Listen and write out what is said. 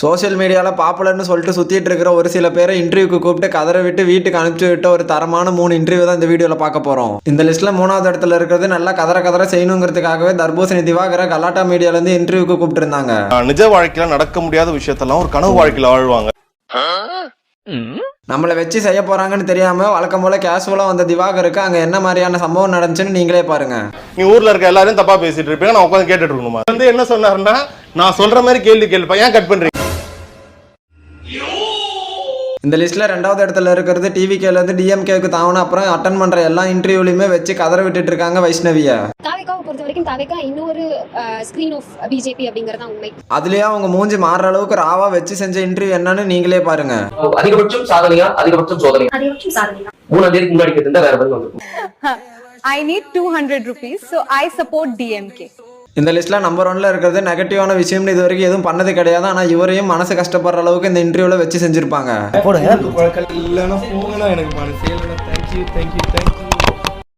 Social மீடியாவில் பாப்புலர்னு சொல்லிட்டு சுற்றிட்டு இருக்கிற ஒரு சில பேரை இன்டர்வியூக்கு கூப்பிட்டு கதற விட்டு வீட்டுக்கு அனுப்பிச்சு விட்ட ஒரு தரமான 3 இன்டர்வியூ தான் இந்த வீடியோவில் பார்க்க போகிறோம். இந்த லிஸ்ட்டில் 3வது இடத்துல இருக்கிறது நல்லா கதற செய்யணுங்கிறதுக்காகவே தர்பூசணி திவாகரை கலாட்டா மீடியாலேருந்து இன்டர்வியூக்கு கூப்பிட்டுருந்தாங்க. நிஜ வாழ்க்கையில் நடக்க முடியாத விஷயத்தெல்லாம் ஒரு கனவு வாழ்க்கையில் வாழ்வாங்க. நம்மளை வச்சு செய்ய போறாங்கன்னு தெரியாம வழக்கம் போல கேஷுவலா வந்த திவாகருக்கு அங்க என்ன மாதிரியான சம்பவம் நடந்துச்சுன்னு நீங்களே பாருங்க. நீ ஊர்ல இருக்க எல்லாரும் தப்பா பேசிட்டு இருப்பீங்க, நான் உட்காந்து கேட்டுட்டு இருக்கணுமா? வந்து என்ன சொன்னாருன்னா, நான் சொல்ற மாதிரி கேள்வி கேள்விப்பா, ஏன் கட் பண்றீங்க? இந்த லிஸ்ட்ல 2வது இடத்துல இருக்கிறது டிவிகேல இருந்து டிஎம்கேக்கு தாவன அப்புறம் அட்டன் பண்ற எல்லா இன்டர்வியூலயுமே வச்சு கதற விட்டுட்டு இருக்காங்க வைஷ்ணவியா. தாவேகாவை பொறுத்த வரைக்கும் தாவேகா இன்னொரு ஸ்கிரீன் ஆஃப் பிஜேபி அப்படிங்கறத உண்மை. அதுலயே அவங்க மூஞ்சி மாறுற அளவுக்கு ராவா வச்சு செஞ்ச இன்டர்வியூ என்னன்னு நீங்களே பாருங்க. அதிகபட்சம் சாதனையா அதிகபட்சம் சோதனை? அதிகபட்சம் சாதனை. 3 தேதிக்கு முன்னாடி கேட்டிருந்தா வேற பதில் வந்திருக்கும். I need 200 rupees, so I support DMK. இந்த லிஸ்ட்ல நம்பர் 1ல இருக்கிறது நெகட்டிவான விஷயம்னு இது வரைக்கும் எதுவும் பண்ணது கிடையாது. ஆனா இவரையும் மனசு கஷ்டப்படுற அளவுக்கு இந்த இன்டர்வியூல வச்சு செஞ்சிருப்பாங்க. போடுங்க. எனக்கு மனசே இல்லைன்னா தேங்க்யூ.